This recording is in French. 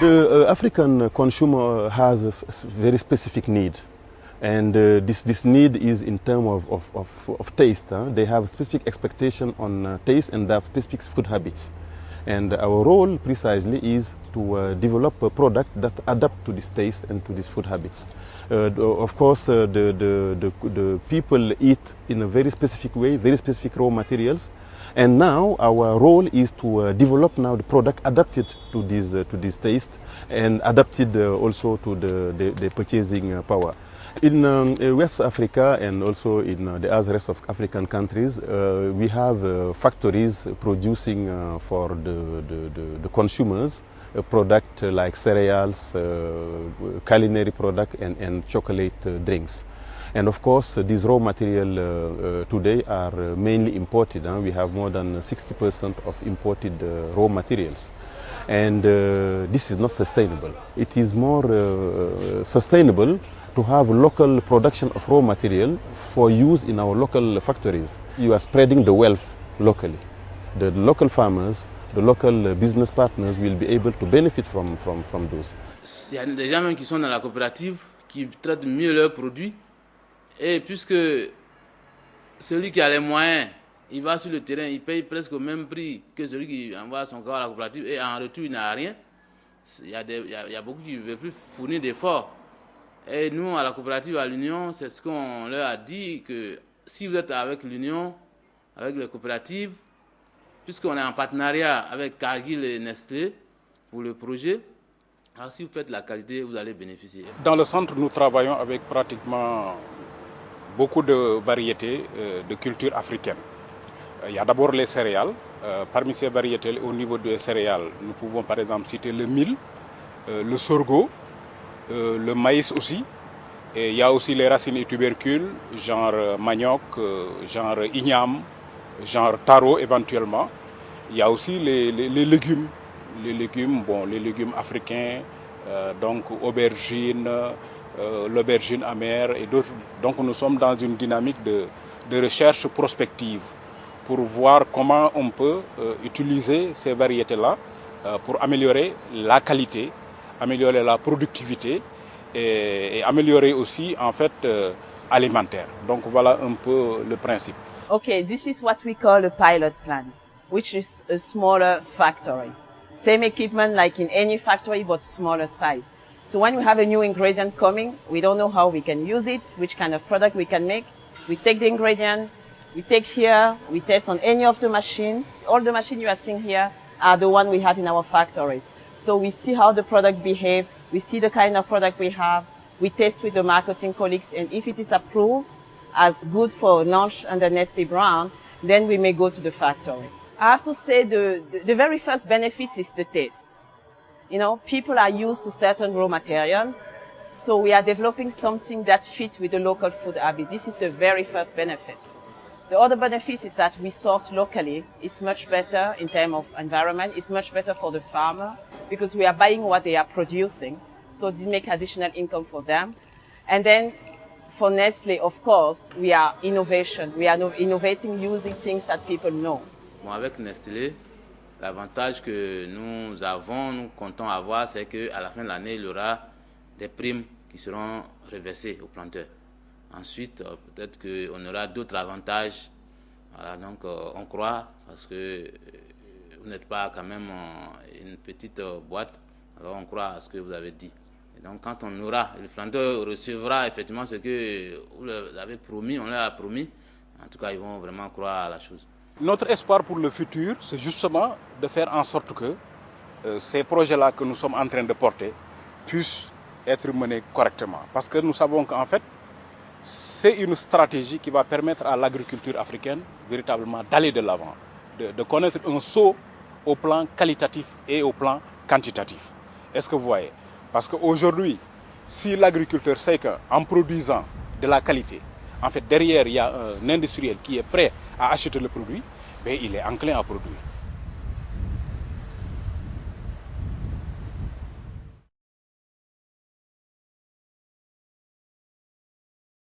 The African consumer has a very specific need, and this need is in terms of taste. They have specific expectation on taste, and they have specific food habits. And our role precisely is to develop a product that adapt to this taste and to these food habits. Of course, the people eat in a very specific way, very specific raw materials. And now our role is to develop now the product adapted to this taste and adapted also to the purchasing power. In West Africa and also in the other rest of African countries, we have factories producing for the consumers a product like cereals, culinary product and chocolate drinks. And of course, these raw material today are mainly imported. We have more than 60% of imported raw materials. And this is not sustainable. It is more sustainable to have local production of raw material for use in our local factories. You are spreading the wealth locally. The local farmers, the local business partners will be able to benefit from those. Il y a des gens même qui sont dans la coopérative qui traitent mieux leurs produits. Et puisque celui qui a les moyens, il va sur le terrain, il paye presque au même prix que celui qui envoie son corps à la coopérative et en retour il n'a rien. Il y a beaucoup qui ne veulent plus fournir d'efforts. Et nous, à la coopérative, à l'Union, c'est ce qu'on leur a dit, que si vous êtes avec l'Union, avec les coopératives, puisqu'on est en partenariat avec Cargill et Nestlé pour le projet, alors si vous faites la qualité, vous allez bénéficier. Dans le centre, nous travaillons avec pratiquement beaucoup de variétés de cultures africaines. Il y a d'abord les céréales. Parmi ces variétés, au niveau des céréales, nous pouvons par exemple citer le mil, le sorgho, le maïs aussi. Et il y a aussi les racines et tubercules, genre manioc, genre igname, genre taro éventuellement. Il y a aussi les légumes. Les légumes africains, donc aubergines, l'aubergine amère et d'autres. Donc nous sommes dans une dynamique de recherche prospective pour voir comment on peut utiliser ces variétés-là pour améliorer la qualité, améliorer la productivité et améliorer aussi en fait alimentaire. Donc voilà un peu le principe. Okay, this is what we call a pilot plant, which is a smaller factory. Same equipment like in any factory, but smaller size. So when we have a new ingredient coming, we don't know how we can use it, which kind of product we can make. We take the ingredient, we take here, we test on any of the machines. All the machines you are seeing here are the one we have in our factories. So we see how the product behaves, we see the kind of product we have, we test with the marketing colleagues, and if it is approved as good for launch under Nestlé brand, then we may go to the factory. I have to say the very first benefit is the taste. You know, people are used to certain raw material, so we are developing something that fits with the local food habit. This is the very first benefit. The other benefit is that we source locally. It's much better in terms of environment. It's much better for the farmer because we are buying what they are producing, so it makes additional income for them. And then for Nestlé, of course, we are innovation. We are innovating using things that people know. Bon, avec Nestlé, l'avantage que nous comptons avoir, c'est qu'à la fin de l'année, il y aura des primes qui seront reversées aux planteurs. Ensuite, peut-être qu'on aura d'autres avantages. Voilà, donc on croit, parce que vous n'êtes pas quand même une petite boîte, alors on croit à ce que vous avez dit. Et donc quand on aura, le planteur recevra effectivement ce que vous leur avez promis, on leur a promis, en tout cas ils vont vraiment croire à la chose. Notre espoir pour le futur, c'est justement de faire en sorte que ces projets-là que nous sommes en train de porter puissent être menés correctement. Parce que nous savons qu'en fait, c'est une stratégie qui va permettre à l'agriculture africaine véritablement d'aller de l'avant, de connaître un saut au plan qualitatif et au plan quantitatif. Est-ce que vous voyez? Parce qu'aujourd'hui, si l'agriculteur sait qu'en produisant de la qualité, en fait derrière il y a un industriel qui est prêt à acheter le produit, ben, il est enclin à produire.